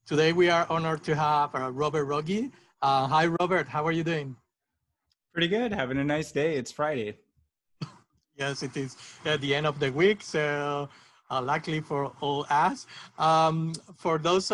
Today we are honored to have Robert Rogge. Hi, Robert. How are you doing? Pretty good. Having a nice day. It's Friday. Yes, it is at the end of the week, so luckily for all us. For those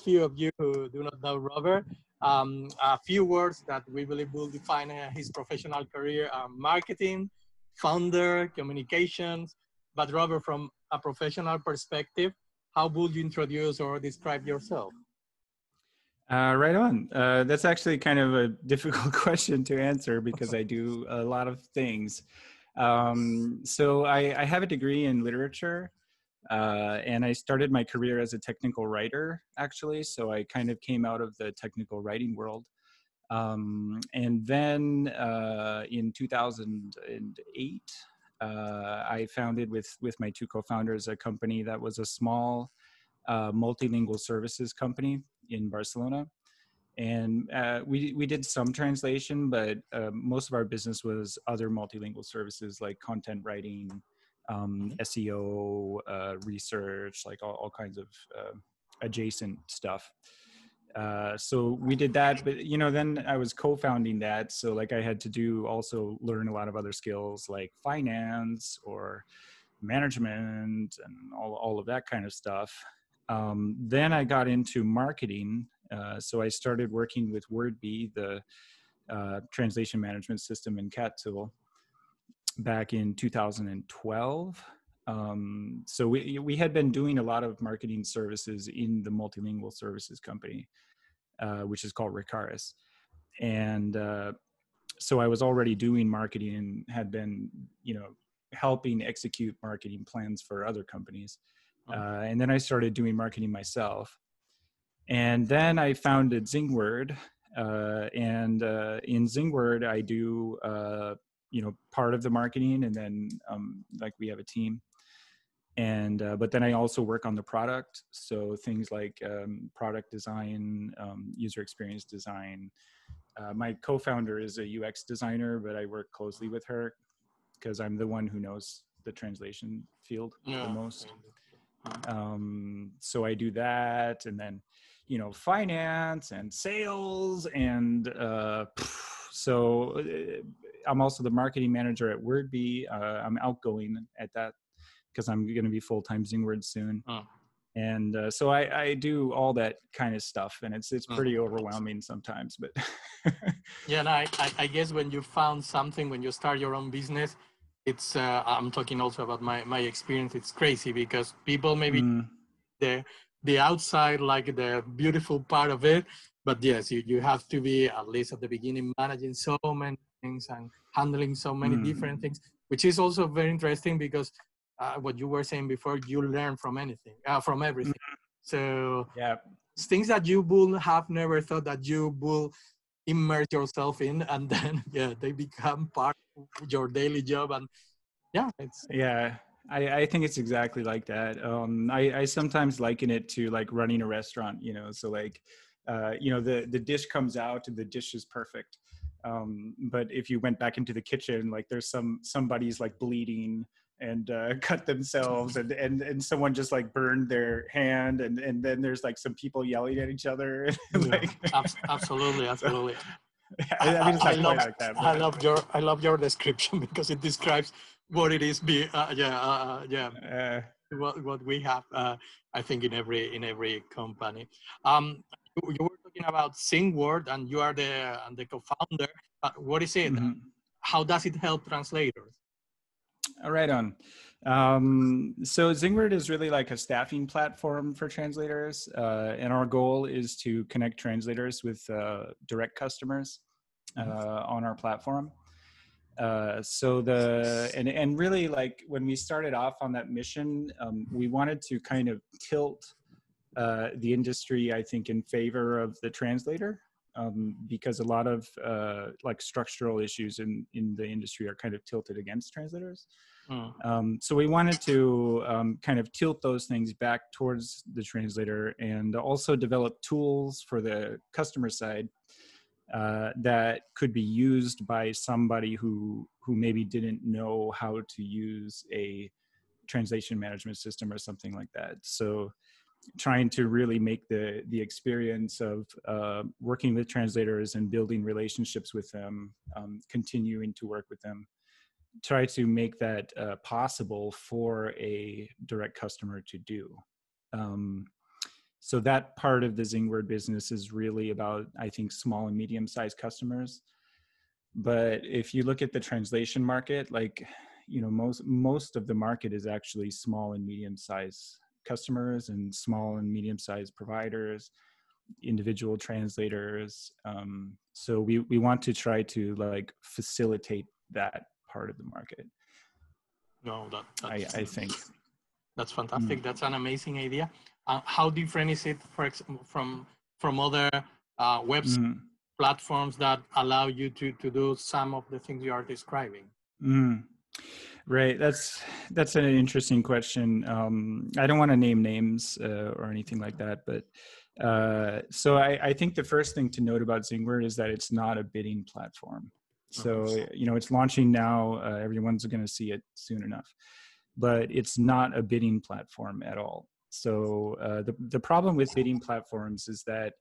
few of you who do not know Robert, a few words that we believe will define his professional career are marketing, founder, communications. But Robert, from a professional perspective, how would you introduce or describe yourself? Right on. That's actually kind of a difficult question to answer because I do a lot of things. So I have a degree in literature, and I started my career as a technical writer, actually. So I kind of came out of the technical writing world. And then in 2008, I founded with my two co-founders a company that was a small multilingual services company in Barcelona. And we did some translation, but most of our business was other multilingual services like content writing, SEO, research, like all kinds of adjacent stuff. So we did that, but then I was co-founding that. So like I had to also learn a lot of other skills like finance or management and all of that kind of stuff. Then I got into marketing. So I started working with Wordbee, the translation management system in Cat Tool, back in 2012. So we had been doing a lot of marketing services in the multilingual services company, which is called Ricaris. And so I was already doing marketing and had been, helping execute marketing plans for other companies. And then I started doing marketing myself. And then I founded Zingword. And in Zingword, I do, part of the marketing, and then like we have a team. And but then I also work on the product. So things like product design, user experience design. My co-founder is a UX designer, but I work closely with her because I'm the one who knows the translation field the most. So I do that, and then, finance and sales. And so I'm also the marketing manager at Wordbee. I'm outgoing at that because I'm going to be full-time Zingword soon. And so I do all that kind of stuff, and it's pretty overwhelming sometimes, but yeah, and I guess when you found something, when you start your own business, it's I'm talking also about my experience. It's crazy because people maybe the outside, like the beautiful part of it, but yes, you have to be, at least at the beginning, managing so many things and handling so many different things, which is also very interesting because what you were saying before, you learn from everything. So yeah, things that you would have never thought that you would immerse yourself in, and then they become part of your daily job. And I think it's exactly like that. I sometimes liken it to like running a restaurant, so like the dish comes out and the dish is perfect, but if you went back into the kitchen, like there's somebody's like bleeding and cut themselves, and someone just like burned their hand, and then there's like some people yelling at each other. Like, absolutely. I mean, it's not quite like that. But I love your description because it describes what it is. What we have, I think, in every company. You were talking about Zingword, and you are the co-founder. What is it? How does it help translators? Right on. So Zingword is really like a staffing platform for translators, and our goal is to connect translators with direct customers on our platform. And really, like when we started off on that mission, we wanted to kind of tilt the industry, I think, in favor of the translator, because a lot of like structural issues in the industry are kind of tilted against translators. So we wanted to kind of tilt those things back towards the translator, and also develop tools for the customer side that could be used by somebody who maybe didn't know how to use a translation management system or something like that. So trying to really make the experience of working with translators and building relationships with them, continuing to work with them, try to make that possible for a direct customer to do. So that part of the Zingword business is really about, I think, small and medium-sized customers. But if you look at the translation market, like, you know, most of the market is actually small and medium-sized customers and small and medium-sized providers, individual translators. So we want to try to like facilitate that part of the market. No, I think that's fantastic. That's an amazing idea. How different is it, for example, from other website platforms that allow you to do some of the things you are describing? Right. That's an interesting question. I don't want to name names or anything like that, but so I think the first thing to note about Zingword is that it's not a bidding platform. So, you know, it's launching now. Everyone's going to see it soon enough, but it's not a bidding platform at all. So the problem with bidding platforms is that,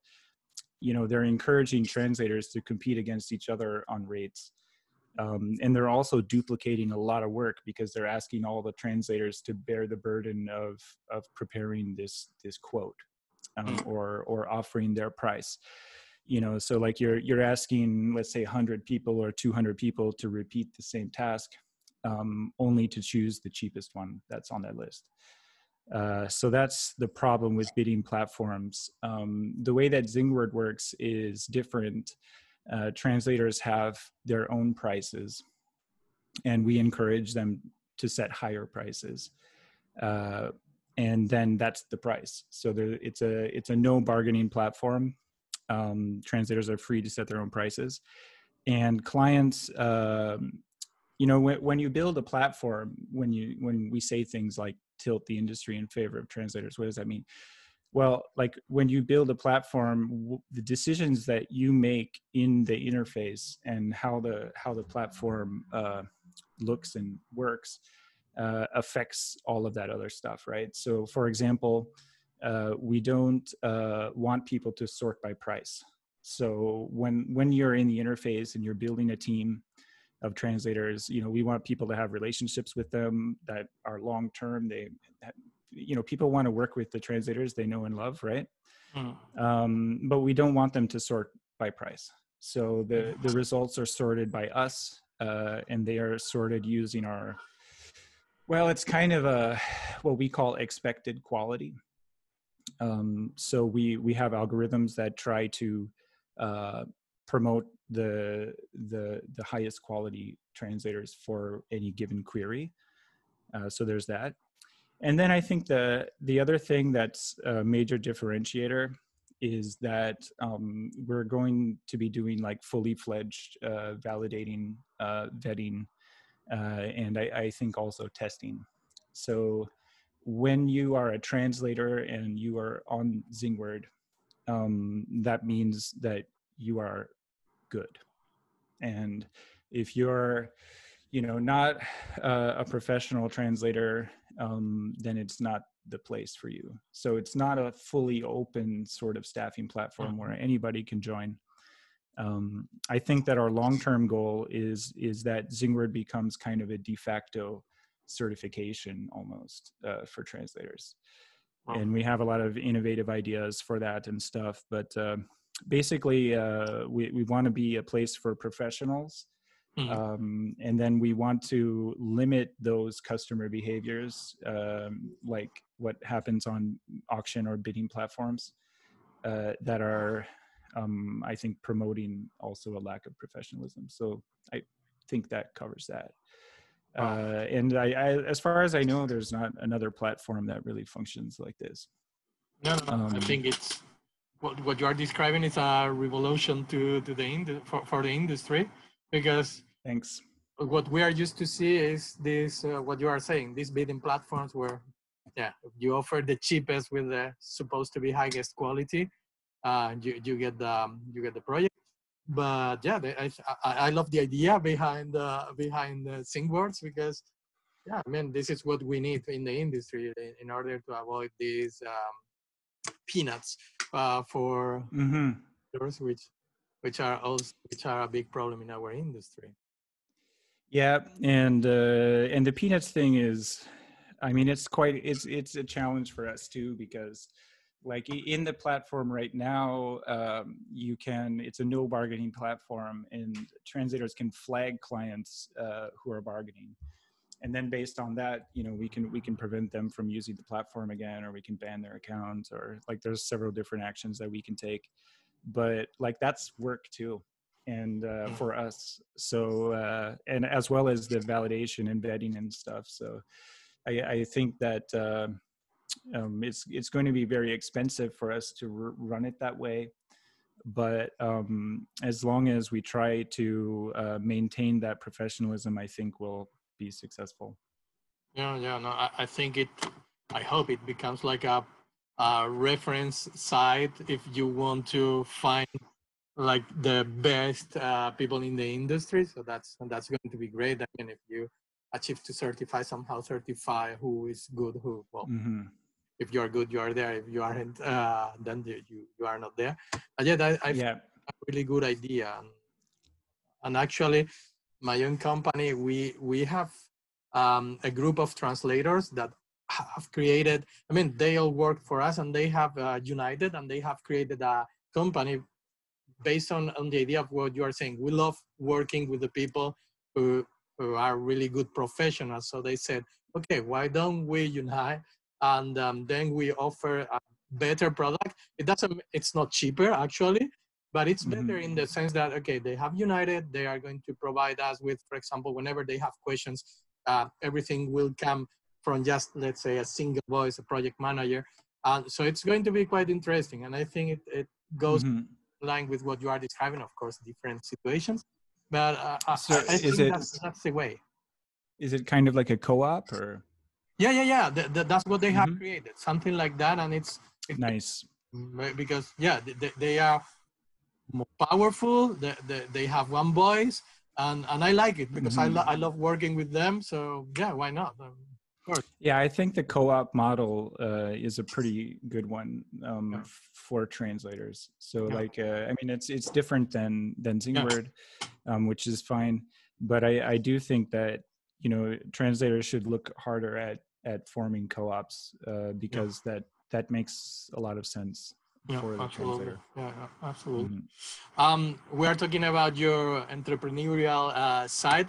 you know, they're encouraging translators to compete against each other on rates. And they're also duplicating a lot of work because they're asking all the translators to bear the burden of preparing this quote or offering their price. You know, so like you're asking, let's say 100 people or 200 people to repeat the same task, only to choose the cheapest one that's on that list. So that's the problem with bidding platforms. The way that Zingword works is different. Translators have their own prices, and we encourage them to set higher prices. And then that's the price. So it's a no bargaining platform. Translators are free to set their own prices, and clients, you know, when you build a platform, when we say things like tilt the industry in favor of translators, what does that mean? Well, like when you build a platform, the decisions that you make in the interface and how the platform looks and works affects all of that other stuff, right? So, for example, we don't want people to sort by price. So when you're in the interface and you're building a team of translators, you know, we want people to have relationships with them that are long term. You know, people want to work with the translators they know and love, right? But we don't want them to sort by price. So the results are sorted by us, and they are sorted using our, well, it's kind of what we call expected quality. So we have algorithms that try to promote the highest quality translators for any given query. So there's that. And then I think the other thing that's a major differentiator is that we're going to be doing like fully fledged validating, vetting, and I think also testing. So when you are a translator and you are on Zingword, that means that you are good. And if you're, you know, not a professional translator, then it's not the place for you. So it's not a fully open sort of staffing platform where anybody can join. I think that our long-term goal is that Zingword becomes kind of a de facto certification almost for translators. And we have a lot of innovative ideas for that and stuff, but basically we want to be a place for professionals. And then we want to limit those customer behaviors, like what happens on auction or bidding platforms that are, I think, promoting also a lack of professionalism. So I think that covers that. And I, as far as I know, there's not another platform that really functions like this. No. I think it's what you are describing is a revolution to the for the industry, because thanks. What we are used to see is this what you are saying, these bidding platforms where you offer the cheapest with the supposed to be highest quality, you get the project. But yeah, I love the idea behind the Zingwords, because I mean, this is what we need in the industry in order to avoid these peanuts for those which are a big problem in our industry. Yeah, and the peanuts thing is, I mean, it's a challenge for us too, because like in the platform right now, it's a no bargaining platform, and translators can flag clients who are bargaining. And then based on that, we can prevent them from using the platform again, or we can ban their accounts, or like there's several different actions that we can take. But like that's work too, and for us. So and as well as the validation and vetting and stuff. So I think that it's going to be very expensive for us to run it that way. But as long as we try to maintain that professionalism, I think we'll be successful. Yeah, no, I hope it becomes like a reference site if you want to find like the best people in the industry. So that's going to be great. I mean, if you achieve to certify who is good, who, well, if you are good, you are there. If you aren't, then you are not there. But yeah, I think a really good idea. And actually, my own company, we have a group of translators that have created, I mean, they all work for us, and they have united, and they have created a company based on the idea of what you are saying. We love working with the people who are really good professionals. So they said, okay, why don't we unite, and then we offer a better product. It's not cheaper actually, but it's better in the sense that, okay, they have united, they are going to provide us with, for example, whenever they have questions, everything will come from just, let's say, a single voice, a project manager. So it's going to be quite interesting. And I think it goes in line with what you are describing, of course, different situations. But I think that's the way. Is it kind of like a co-op or? Yeah. That's what they have created, something like that. And it's nice. Because, yeah, they are more powerful. They have one voice. And I like it because I love working with them. So, yeah, why not? Of course. Yeah, I think the co-op model is a pretty good one for translators. So, like, I mean, it's different than Zingword, which is fine. But I do think that, translators should look harder at forming co-ops because that makes a lot of sense for the translator. Yeah, absolutely. We are talking about your entrepreneurial side.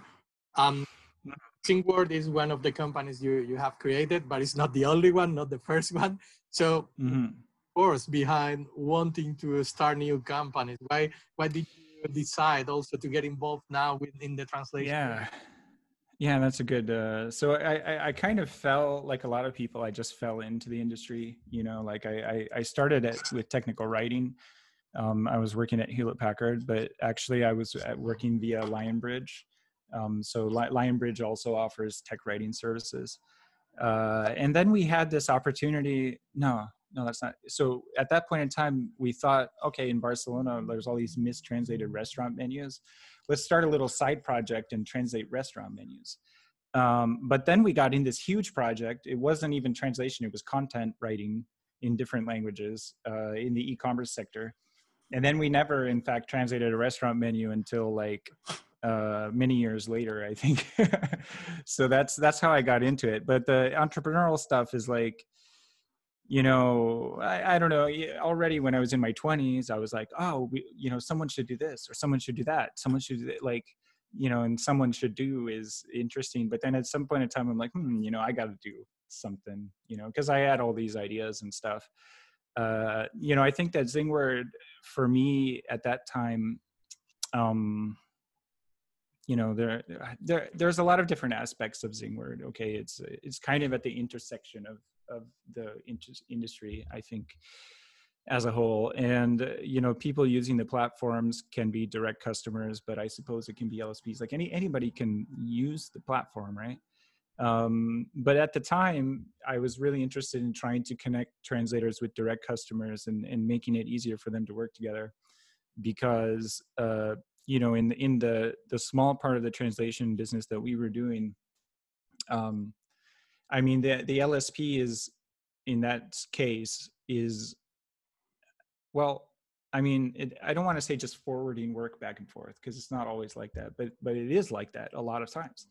Zingword is one of the companies you have created, but it's not the only one, not the first one. So, of course, behind wanting to start new companies, why did you decide also to get involved now in the translation? Yeah, that's a good. So I kind of fell, like a lot of people, I just fell into the industry. Like I started with technical writing. I was working at Hewlett Packard, but actually I was working via Lionbridge. So Lionbridge also offers tech writing services. And then we had this opportunity. No, that's not. So at that point in time, we thought, okay, in Barcelona, there's all these mistranslated restaurant menus. Let's start a little side project and translate restaurant menus. But then we got in this huge project. It wasn't even translation. It was content writing in different languages in the e-commerce sector. And then we never, in fact, translated a restaurant menu until like many years later, I think. So that's how I got into it. But the entrepreneurial stuff is like, I don't know. Already when I was in my 20s, I was like, oh, someone should do this or someone should do that. Someone should do it, like, and someone should do is interesting. But then at some point in time, I'm like, I got to do something, because I had all these ideas and stuff. I think that Zingword for me at that time, there's a lot of different aspects of Zingword. Okay, it's kind of at the intersection of the industry, I think, as a whole. And people using the platforms can be direct customers, but I suppose it can be LSPs. Like anybody can use the platform, right? But at the time, I was really interested in trying to connect translators with direct customers and making it easier for them to work together, because in the small part of the translation business that we were doing, I mean, the LSP is, in that case, is Well, I mean, I don't want to say just forwarding work back and forth, because it's not always like that, but it is like that a lot of times.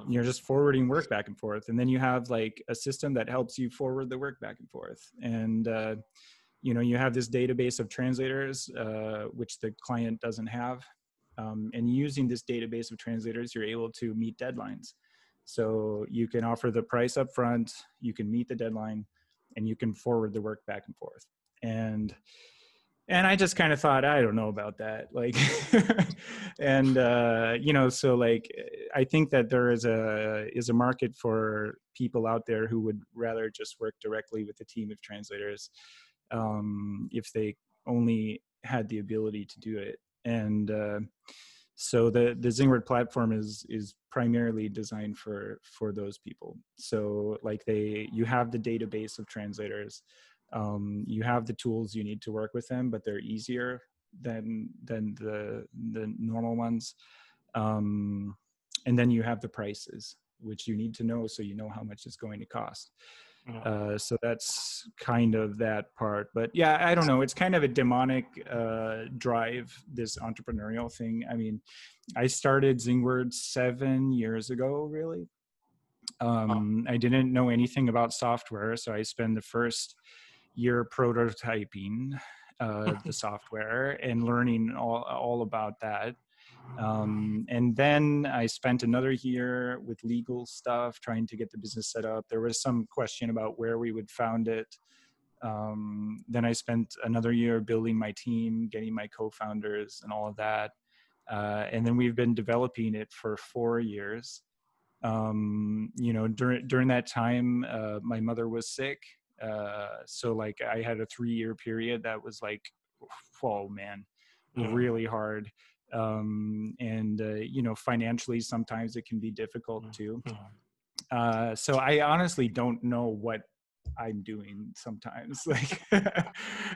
You're just forwarding work back and forth, and then you have like a system that helps you forward the work back and forth. And you have this database of translators, which the client doesn't have. And using this database of translators, you're able to meet deadlines. So you can offer the price up front, you can meet the deadline, and you can forward the work back and forth. And I just kind of thought, I don't know about that. Like, and, so like, I think that there is a market for people out there who would rather just work directly with a team of translators, if they only had the ability to do it. And so the Zingword platform is primarily designed for those people. So like you have the database of translators, you have the tools you need to work with them, but they're easier than the normal ones. And then you have the prices, which you need to know, so you know how much it's going to cost. So that's kind of that part. But yeah, I don't know. It's kind of a demonic drive, this entrepreneurial thing. I mean, I started Zingword 7 years ago, really. I didn't know anything about software, so I spent the first year prototyping the software and learning all about that. And then I spent another year with legal stuff, trying to get the business set up. There was some question about where we would found it. Then I spent another year building my team, getting my co-founders and all of that. And then we've been developing it for 4 years. During that time, my mother was sick. So like I had a 3-year period that was like, oh man, really hard. Financially, sometimes it can be difficult too. So I honestly don't know what I'm doing sometimes. Like,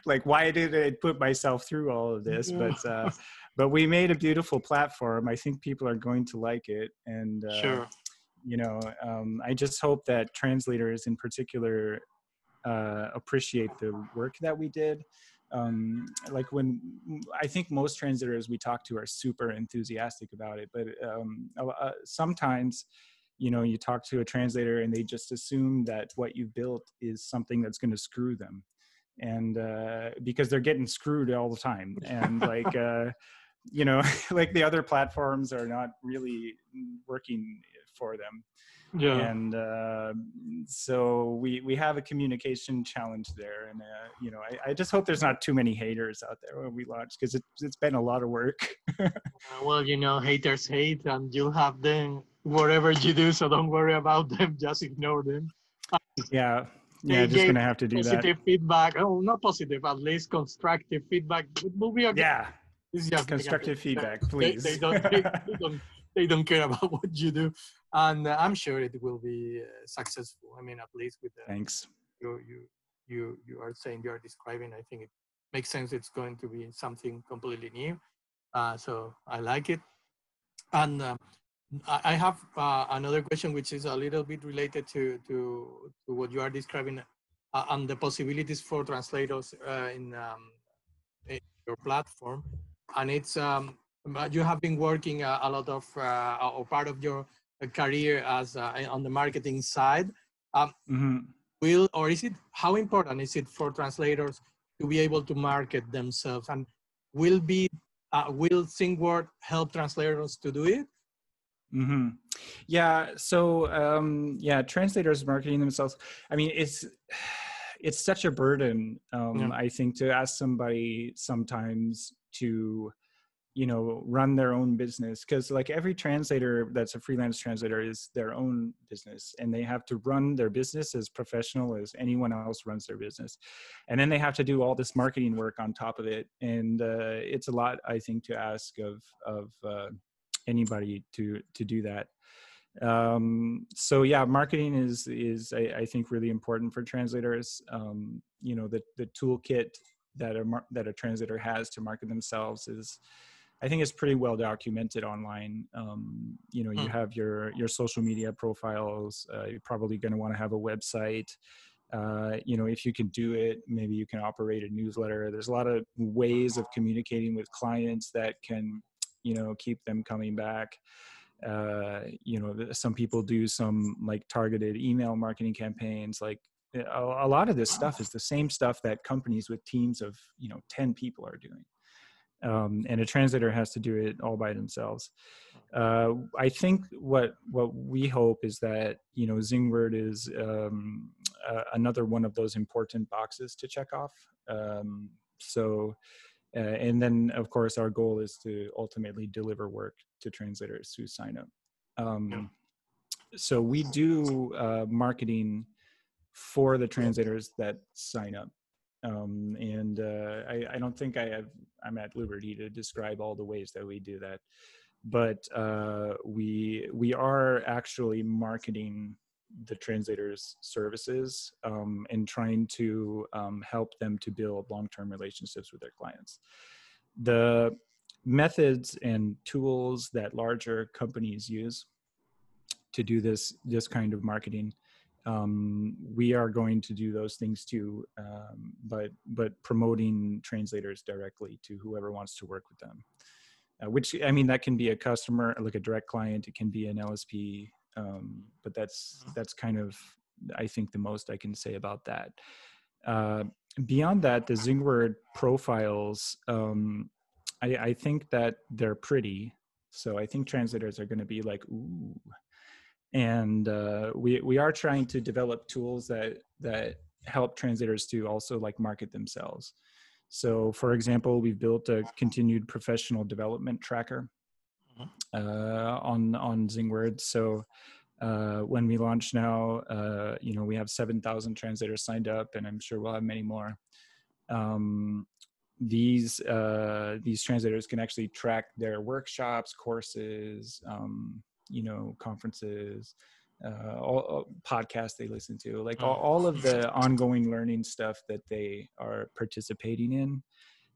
like why did I put myself through all of this? But we made a beautiful platform. I think people are going to like it. And, Sure. I just hope that translators in particular appreciate the work that we did. Like when I think most translators we talk to are super enthusiastic about it, but sometimes, you talk to a translator and they just assume that what you've built is something that's going to screw them. And because they're getting screwed all the time. And like, like the other platforms are not really working for them. Yeah. And so we have a communication challenge there. And, I just hope there's not too many haters out there when we launch, because it's been a lot of work. Well, haters hate, and you'll have them whatever you do, so don't worry about them. Just ignore them. Yeah. They Just gave going to have to do that. positive feedback. Oh, not positive, at least constructive feedback. It will be okay. Yeah. It's just constructive feedback, please. They don't care about what you do, and I'm sure it will be successful. I mean, at least with the Thanks. You are saying, you are describing. I think it makes sense. It's going to be something completely new. So I like it. And I have another question, which is a little bit related to what you are describing, and the possibilities for translators in your platform. And it's you have been working a lot of or part of your career as on the marketing side. How important is it for translators to be able to market themselves, and will Zingword help translators to do it? Yeah. So translators marketing themselves. I mean, it's such a burden. I think, to ask somebody sometimes to, run their own business, because like every translator that's a freelance translator is their own business, and they have to run their business as professional as anyone else runs their business. And then they have to do all this marketing work on top of it. And it's a lot, I think, to ask of anybody to do that. So yeah, marketing is I think really important for translators. The toolkit that a translator has to market themselves I think it's pretty well documented online. You have your social media profiles. You're probably going to want to have a website. If you can do it, maybe you can operate a newsletter. There's a lot of ways of communicating with clients that can, keep them coming back. Some people do some like targeted email marketing campaigns. Like a lot of this stuff is the same stuff that companies with teams of 10 people are doing, and a translator has to do it all by themselves. I think what we hope is that Zingword is another one of those important boxes to check off. And then of course our goal is to ultimately deliver work to translators who sign up. So we do marketing for the translators that sign up. I don't think I'm at liberty to describe all the ways that we do that, but we are actually marketing the translators' services and trying to help them to build long-term relationships with their clients. The methods and tools that larger companies use to do this kind of marketing, we are going to do those things too, but promoting translators directly to whoever wants to work with them. Which, I mean, that can be a customer, like a direct client. It can be an LSP, but that's kind of, I think, the most I can say about that. Beyond that, the Zingword profiles, I think that they're pretty. So I think translators are going to be like, ooh. And we are trying to develop tools that help translators to also like market themselves. So, for example, we've built a continued professional development tracker on Zingword. So when we launch now, we have 7,000 translators signed up, and I'm sure we'll have many more. These translators can actually track their workshops, courses, conferences, all podcasts they listen to, like all of the ongoing learning stuff that they are participating in.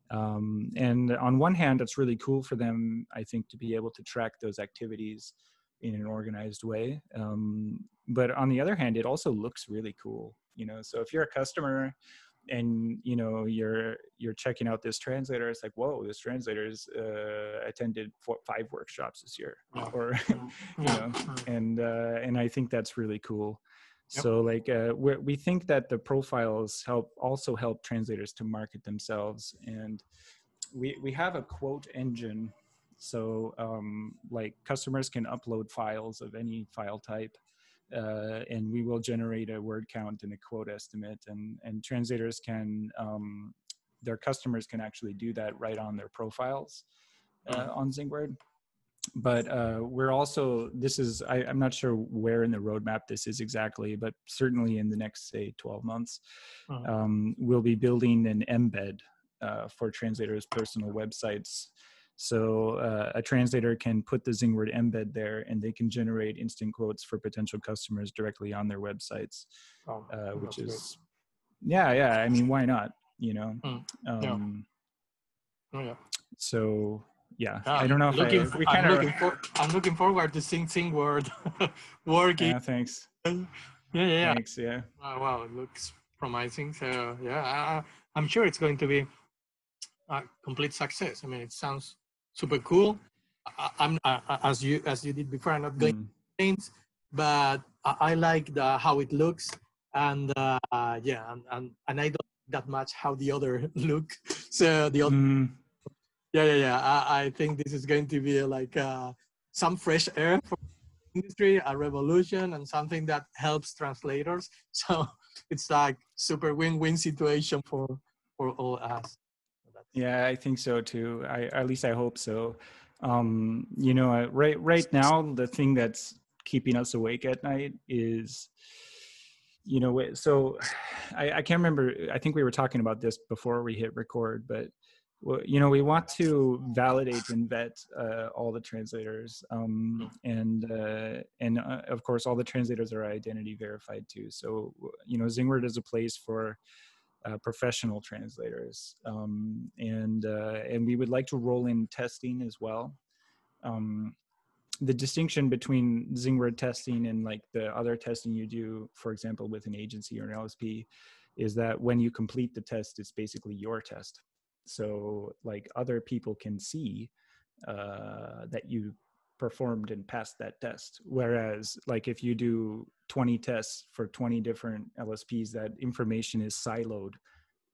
And on one hand, it's really cool for them, I think, to be able to track those activities in an organized way. But on the other hand, it also looks really cool. So if you're a customer and you're checking out this translator, it's like, whoa, this translator's attended 5 workshops this year, or and I think that's really cool. So like we think that the profiles also help translators to market themselves, and we have a quote engine. So like customers can upload files of any file type, and we will generate a word count and a quote estimate, and translators can, their customers can actually do that right on their profiles on Zingword. But we're also, I'm not sure where in the roadmap this is exactly, but certainly in the next, say, 12 months, we'll be building an embed for translators' personal websites. So a translator can put the Zingword embed there, and they can generate instant quotes for potential customers directly on their websites, which is, yeah. I mean, why not? So yeah, I don't know if I'm looking forward to seeing Zingword working. Yeah, thanks. Yeah. Thanks. Yeah. Wow, it looks promising. So yeah, I'm sure it's going to be a complete success. I mean, it sounds super cool. I'm as you did before. I'm not going to names, but I like how it looks, and yeah, and I don't that much how the other look. So the other, yeah. I think this is going to be like some fresh air for the industry, a revolution, and something that helps translators. So it's like super win-win situation for all us. Yeah, I think so too. At least I hope so. Right now, the thing that's keeping us awake at night is, so I can't remember. I think we were talking about this before we hit record, but we want to validate and vet all the translators, and of course, all the translators are identity verified too. So Zingword is a place for professional translators, and we would like to roll in testing as well. the distinction between Zingword testing and like the other testing you do, for example, with an agency or an LSP, is that when you complete the test, it's basically your test. So like other people can see that you performed and passed that test. Whereas like if you do 20 tests for 20 different LSPs, that information is siloed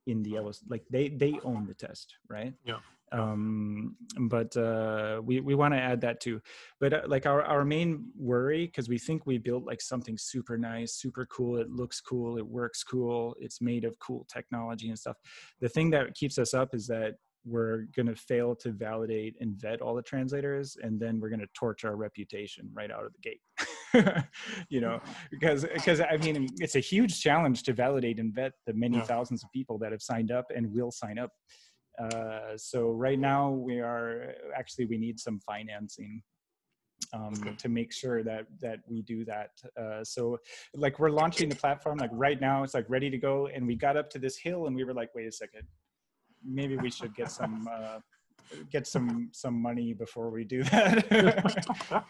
in the LS, like they own the test, right? Yeah. But we want to add that too. But like our main worry, because we think we built like something super nice, super cool, it looks cool, it works cool, it's made of cool technology and stuff. The thing that keeps us up is that we're going to fail to validate and vet all the translators, and then we're going to torch our reputation right out of the gate. You know, because I mean, it's a huge challenge to validate and vet the many thousands of people that have signed up and will sign up. So right now we need some financing to make sure that we do that. So like we're launching the platform, like right now it's like ready to go, and we got up to this hill and we were like, wait a second, maybe we should get some money before we do that.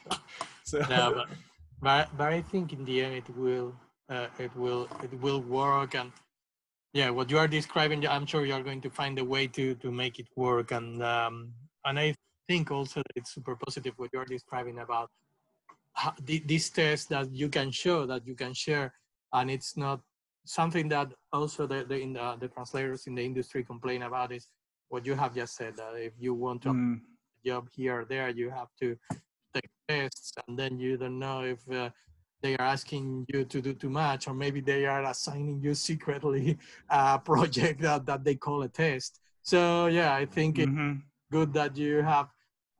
So yeah, but I think in the end it will work. And yeah, what you are describing, I'm sure you are going to find a way to make it work. And I think also that it's super positive what you are describing about this test that you can show, that you can share, and it's not something that also the translators in the industry complain about is what you have just said, that if you want to have a job here or there, you have to take tests, and then you don't know if they are asking you to do too much, or maybe they are assigning you secretly a project that they call a test. So yeah, I think it's good that you have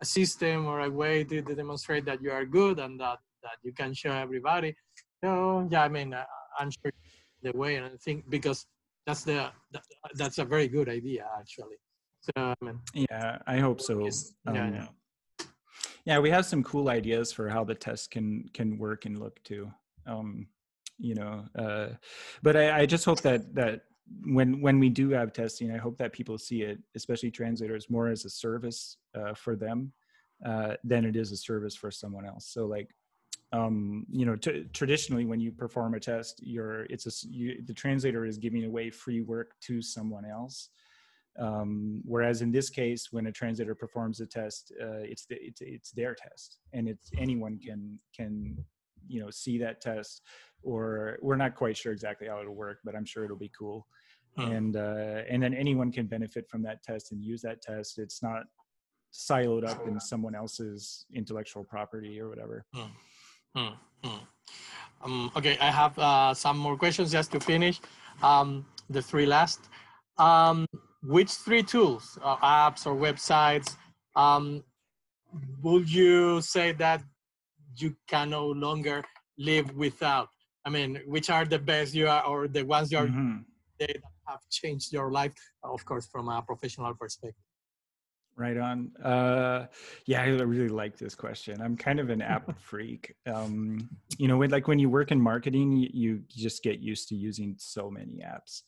a system or a way to demonstrate that you are good and that you can show everybody. So yeah, I mean, I'm sure the way, and I think because that's a very good idea actually. So I mean, yeah, I hope so. Yeah, we have some cool ideas for how the test can work and look too. You know, but I just hope that when we do have testing, I hope that people see it, especially translators, more as a service for them than it is a service for someone else. So like, you know, traditionally when you perform a test, the translator is giving away free work to someone else. Whereas in this case, when a translator performs a test, it's their test, and anyone can you know see that test. Or we're not quite sure exactly how it'll work, but I'm sure it'll be cool. And then anyone can benefit from that test and use that test. It's not siloed up in someone else's intellectual property or whatever. Okay, I have some more questions just to finish. The three last. Which three tools, apps or websites, would you say that you can no longer live without? I mean, which are the best you are, or the ones you are that have changed your life, of course, from a professional perspective? Right on. Yeah, I really like this question. I'm kind of an app freak. You know, when you work in marketing, you just get used to using so many apps.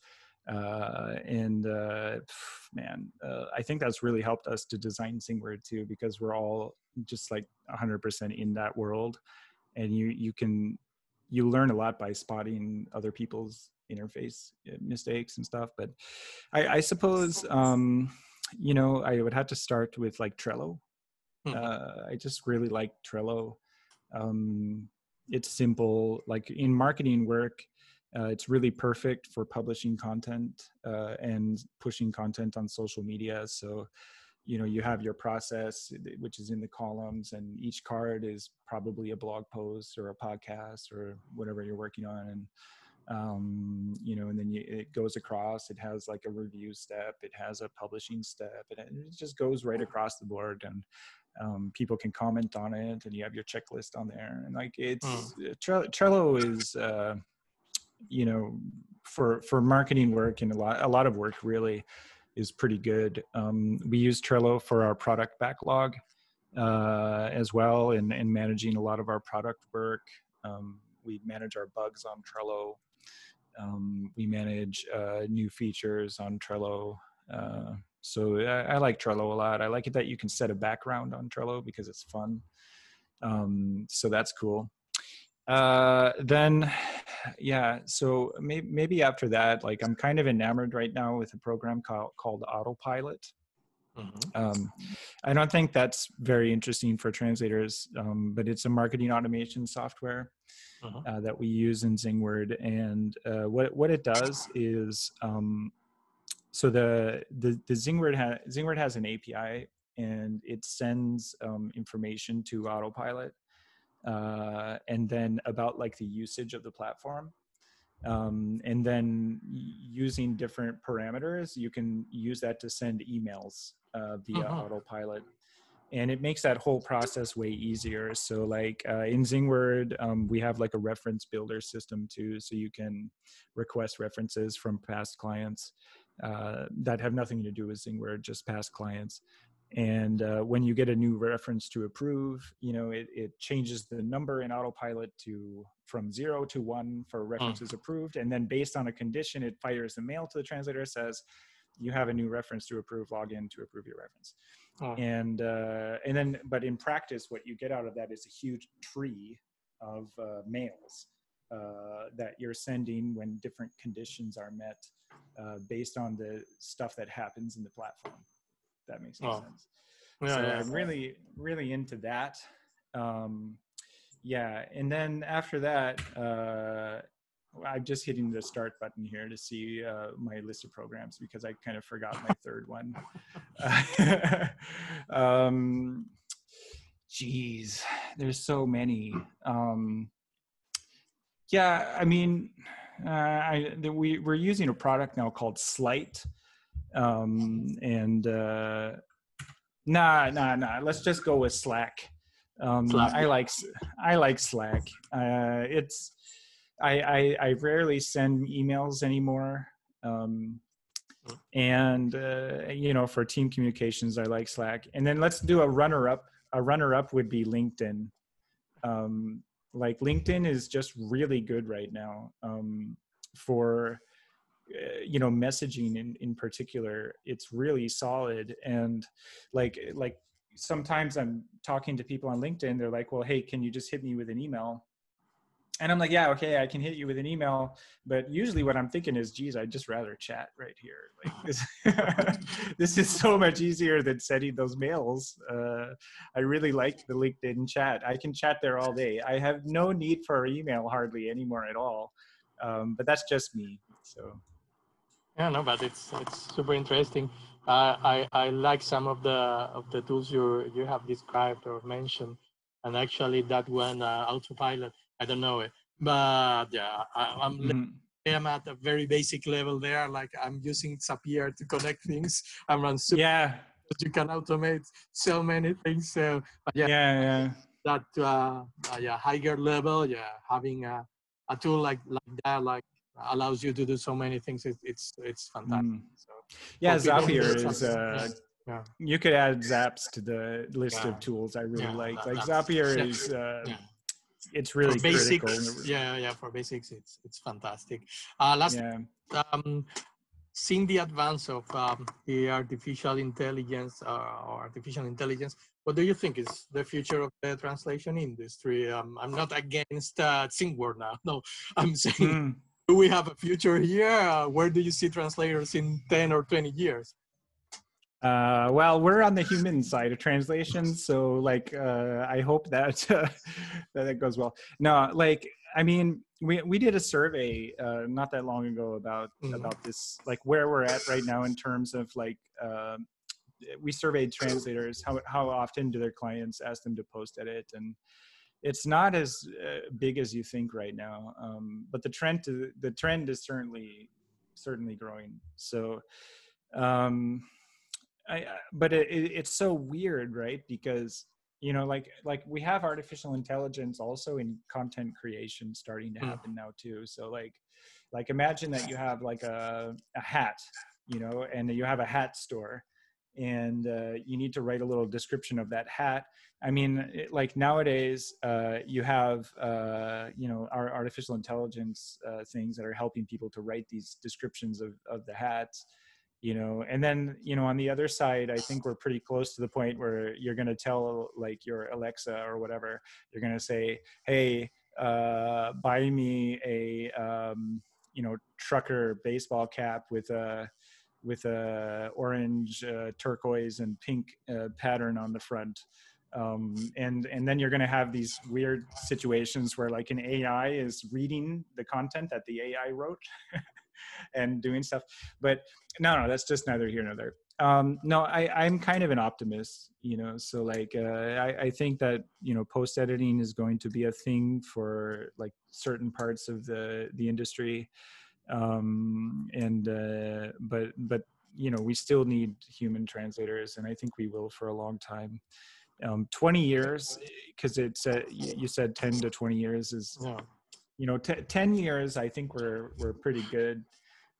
Man, I think that's really helped us to design Zingword too, because we're all just like 100% in that world, and you learn a lot by spotting other people's interface mistakes and stuff. But I suppose you know, I would have to start with like Trello. I just really like Trello. It's simple. Like in marketing work, it's really perfect for publishing content and pushing content on social media. So, you know, you have your process, which is in the columns, and each card is probably a blog post or a podcast or whatever you're working on. And you know, and then it goes across, it has like a review step, it has a publishing step, and it just goes right across the board. And people can comment on it, and you have your checklist on there. And like Trello is, you know, for marketing work, and a lot of work really is pretty good. We use Trello for our product backlog as well, and managing a lot of our product work. We manage our bugs on Trello. We manage new features on Trello. So I like Trello a lot. I like it that you can set a background on Trello because it's fun. So that's cool. Then, yeah, so maybe after that, like I'm kind of enamored right now with a program called Autopilot. I don't think that's very interesting for translators, but it's a marketing automation software that we use in Zingword. And what it does is, so the Zingword has an API, and it sends information to Autopilot, and then about like the usage of the platform. And then using different parameters, you can use that to send emails via Autopilot. And it makes that whole process way easier. So like in Zingword, we have like a reference builder system too. So you can request references from past clients that have nothing to do with Zingword, just past clients. And when you get a new reference to approve, you know, it changes the number in Autopilot from 0 to 1 for references approved. And then based on a condition, it fires a mail to the translator, says, you have a new reference to approve, log in to approve your reference. And then, but in practice, what you get out of that is a huge tree of mails that you're sending when different conditions are met based on the stuff that happens in the platform. If that makes any sense. Yeah, so yeah. I'm really, really into that. Yeah, and then after that, I'm just hitting the start button here to see my list of programs because I kind of forgot my third one. Geez, there's so many. Yeah, I mean, we're using a product now called Slight, and nah. Let's just go with Slack. Slack. I like Slack. I rarely send emails anymore. And you know, for team communications, I like Slack. And then let's do a runner-up. A runner-up would be LinkedIn. Like LinkedIn is just really good right now for you know, messaging in particular. It's really solid. And like sometimes I'm talking to people on LinkedIn, they're like, well, hey, can you just hit me with an email? And I'm like, yeah, okay, I can hit you with an email. But usually what I'm thinking is, geez, I'd just rather chat right here. Like this is so much easier than sending those mails. I really like the LinkedIn chat. I can chat there all day. I have no need for email hardly anymore at all. But that's just me, so. Yeah, no, but it's super interesting. I like some of the tools you have described or mentioned, and actually that one Autopilot, I don't know it, but yeah, I'm at a very basic level there. Like I'm using Zapier to connect things. I'm on super. Yeah. You can automate so many things. So, but yeah. That higher level, having a tool like that, like allows you to do so many things. It's fantastic. So yeah, Zapier is you could add Zaps to the list of tools I really like Zapier is it's really for basics, critical. For basics it's fantastic. Seeing the advance of the artificial intelligence, what do you think is the future of the translation industry? I'm not against Zingword now. No, I'm saying, do we have a future here? Where do you see translators in 10 or 20 years? Well, we're on the human side of translation, so like I hope that that it goes well. No, like I mean, we did a survey not that long ago about this, like where we're at right now in terms of like we surveyed translators how often do their clients ask them to post edit, and it's not as big as you think right now. But the trend is certainly growing. So. But it's so weird, right? Because you know, like we have artificial intelligence also in content creation starting to happen now too. So like imagine that you have like a hat, you know, and you have a hat store, and you need to write a little description of that hat. I mean, like nowadays, you have you know, our artificial intelligence things that are helping people to write these descriptions of the hats. you know. And then, you know, on the other side, I think we're pretty close to the point where you're going to tell like your Alexa or whatever, you're going to say, hey, buy me a you know, trucker baseball cap with a orange, turquoise and pink pattern on the front. And then you're going to have these weird situations where like an AI is reading the content that the AI wrote and doing stuff. But no, that's just neither here nor there. No, I'm kind of an optimist, you know, so like I think that, you know, post editing is going to be a thing for like certain parts of the industry. But you know, we still need human translators, and I think we will for a long time. 20 years, because it's you said 10 to 20 years is, you know, 10 years I think we're pretty good.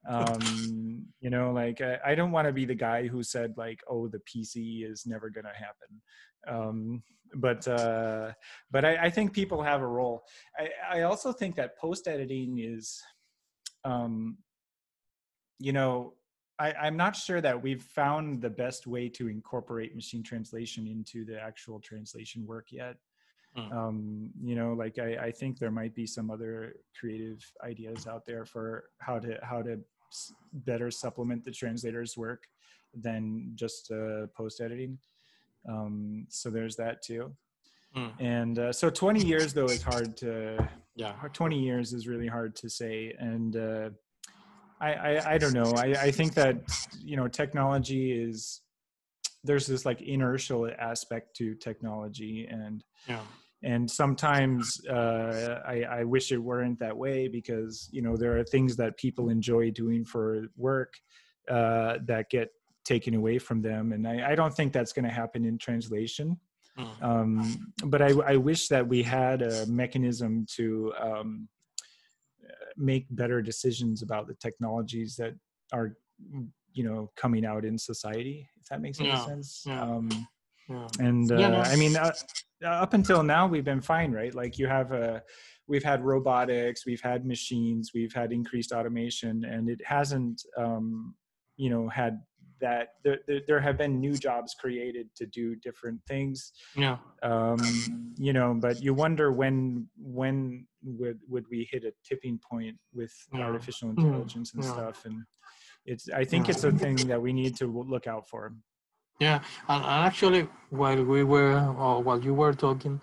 You know, like I don't want to be the guy who said like, oh, the PC is never gonna happen. But I think people have a role. I also think that post editing is, you know, I'm not sure that we've found the best way to incorporate machine translation into the actual translation work yet. You know, like I think there might be some other creative ideas out there for how to better supplement the translator's work than just post editing. So there's that too. And so 20 years though is hard to, 20 years is really hard to say. And I don't know. I think that, you know, technology is, there's this like inertial aspect to technology, and sometimes I wish it weren't that way, because, you know, there are things that people enjoy doing for work that get taken away from them, and I don't think that's going to happen in translation. But I wish that we had a mechanism to make better decisions about the technologies that are, you know, coming out in society, if that makes any sense. I mean, up until now we've been fine, right? Like you have we've had robotics, we've had machines, we've had increased automation, and it hasn't you know, had that there have been new jobs created to do different things. You know, but you wonder when would we hit a tipping point with artificial intelligence and stuff. And I think it's a thing that we need to look out for. And actually, while you were talking,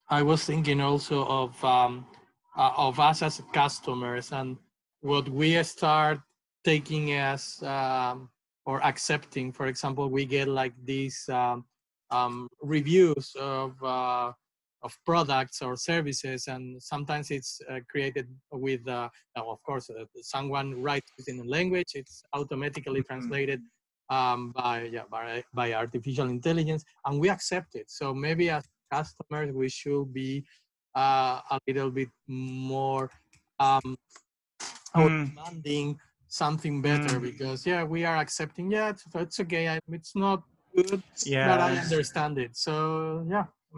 I was thinking also of us as customers and what we start taking as or accepting. For example, we get like these reviews of products or services, and sometimes it's created with, of course, someone writes it in a language, it's automatically translated by artificial intelligence, and we accept it. So maybe as customers, we should be a little bit more demanding something better, because we are accepting, so it's okay, it's not good, but I understand it. So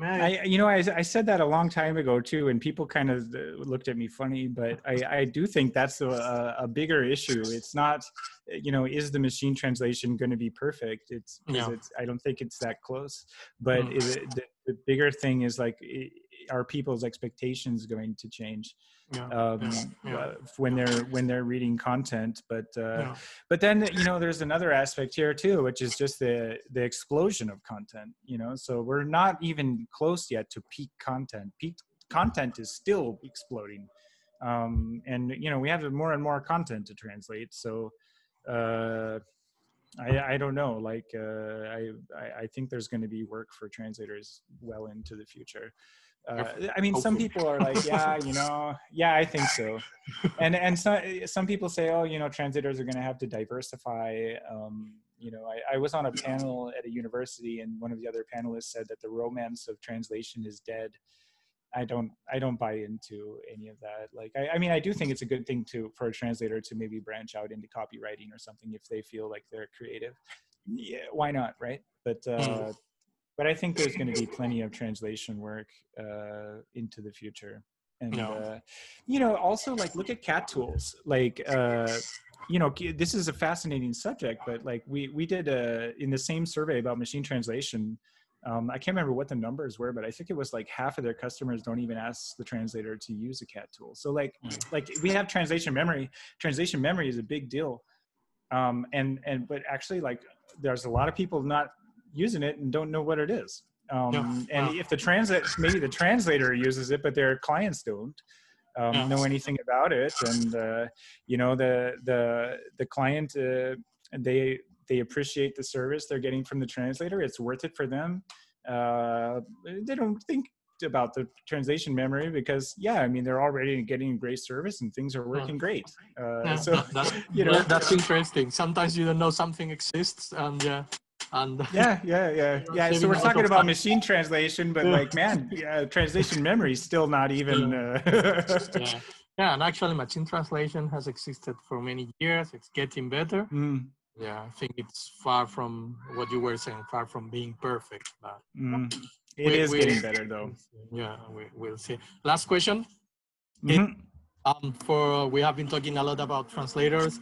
I said that a long time ago too, and people kind of looked at me funny, but I do think that's a bigger issue. It's not, you know, is the machine translation going to be perfect? It's I don't think it's that close. But the bigger thing is like, are people's expectations going to change when they're reading content? But then, you know, there's another aspect here too, which is just the explosion of content. You know, so we're not even close yet to peak content. Peak content is still exploding, and you know, we have more and more content to translate. So I don't know. Like I think there's going to be work for translators well into the future. I mean, some people are like, you know, I think so. And some people say, oh, you know, translators are going to have to diversify. You know, I was on a panel at a university, and one of the other panelists said that the romance of translation is dead. I don't buy into any of that. Like, I mean, I do think it's a good thing for a translator to maybe branch out into copywriting or something if they feel like they're creative. Yeah, why not, right? But I think there's going to be plenty of translation work into the future. And, you know, also like look at cat tools. Like, this is a fascinating subject, but like we did in the same survey about machine translation. I can't remember what the numbers were, but I think it was like half of their customers don't even ask the translator to use a CAT tool. So like we have translation memory. Translation memory is a big deal. But actually, like, there's a lot of people not using it and don't know what it is. And if maybe the translator uses it, but their clients don't know anything about it. And the client, they appreciate the service they're getting from the translator. It's worth it for them. They don't think about the translation memory because they're already getting great service and things are working great. That's interesting. Sometimes you don't know something exists, and so we're talking about machine translation, but translation memory is still not even and actually machine translation has existed for many years. It's getting better. I think it's far from what you were saying, far from being perfect, but it is getting better though. We'll see. Last question. We have been talking a lot about translators.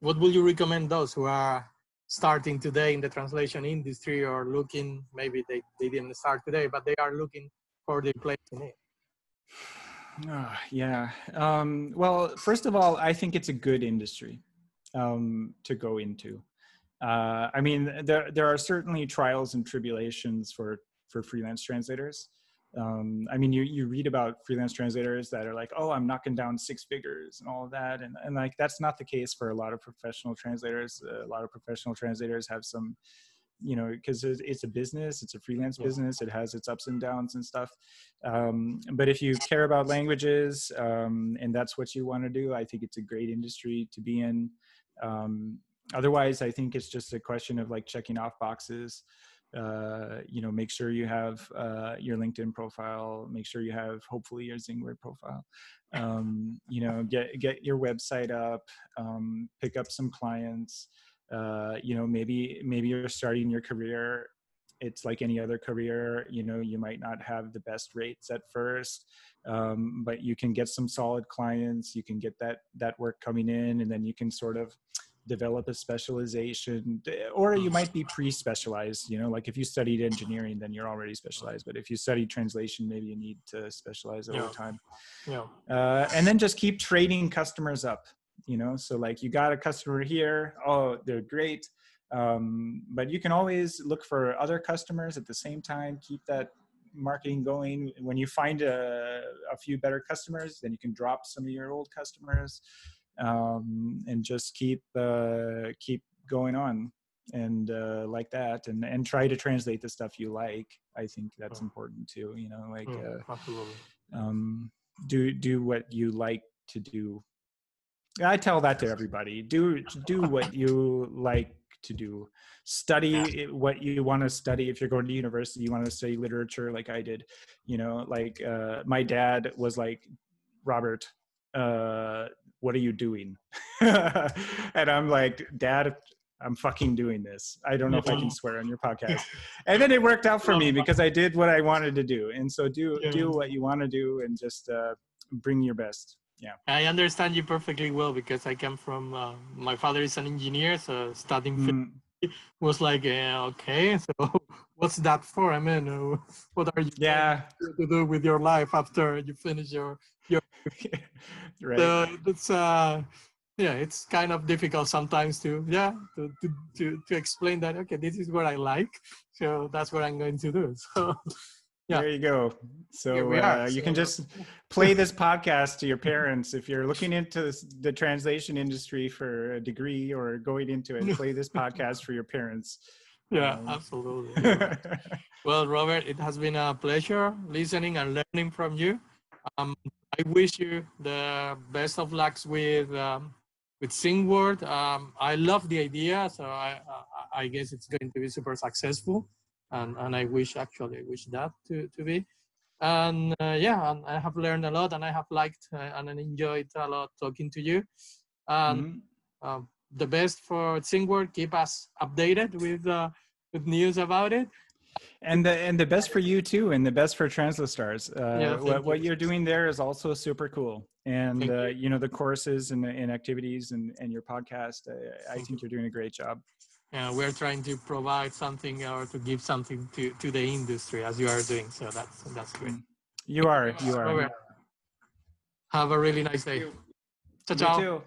What would you recommend those who are starting today in the translation industry, or looking, maybe they didn't start today, but they are looking for their place in it? Well, first of all, I think it's a good industry to go into. There are certainly trials and tribulations for freelance translators. You read about freelance translators that are like, oh, I'm knocking down 6 figures and all of that. And like, that's not the case for a lot of professional translators. A lot of professional translators have some, because it's a business, it's a freelance business. It has its ups and downs and stuff. But if you care about languages and that's what you want to do, I think it's a great industry to be in. Otherwise, I think it's just a question of like checking off boxes. Make sure you have your LinkedIn profile, make sure you have hopefully your Zingword profile, get your website up, pick up some clients, maybe you're starting your career. It's like any other career, you might not have the best rates at first, but you can get some solid clients, you can get that work coming in, and then you can sort of develop a specialization, or you might be pre-specialized, like if you studied engineering, then you're already specialized. But if you study translation, maybe you need to specialize over time. And then just keep trading customers up, so like you got a customer here, oh, they're great. But you can always look for other customers at the same time, keep that marketing going. When you find a few better customers, then you can drop some of your old customers. And just keep going on and like that, and try to translate the stuff you like. I think that's important too, do what you like to do. I tell that to everybody. Do what you like to do. Study what you want to study. If you're going to university, you want to study literature like I did, my dad was like, Robert, what are you doing? And I'm like, Dad, I'm fucking doing this. I don't know if I can swear on your podcast. And then it worked out for me because I did what I wanted to do. And so do what you want to do, and just bring your best. Yeah. I understand you perfectly well, because I come from, my father is an engineer, so studying was like, okay, so what's that for? I mean, what are you going to do with your life after you finish your right. So it's it's kind of difficult sometimes to explain that, okay, this is what I like, so that's what I'm going to do. So there you go. So you can just play this podcast to your parents if you're looking into the translation industry for a degree or going into it. Play this podcast for your parents. Absolutely. Well, Robert, it has been a pleasure listening and learning from you. I wish you the best of lucks with Zingword. I love the idea, so I guess it's going to be super successful, and I wish that to be. And and I have learned a lot, and I have liked and enjoyed a lot talking to you. And the best for Zingword. Keep us updated with news about it. And the best for you too, and the best for TranslaStars. What you're doing there is also super cool. and you know, the courses and activities and your podcast. I think you're doing a great job. We're trying to provide something or to give something to the industry as you are doing. So that's great. You are. Robert, have a really nice day. Ciao, ciao. You too.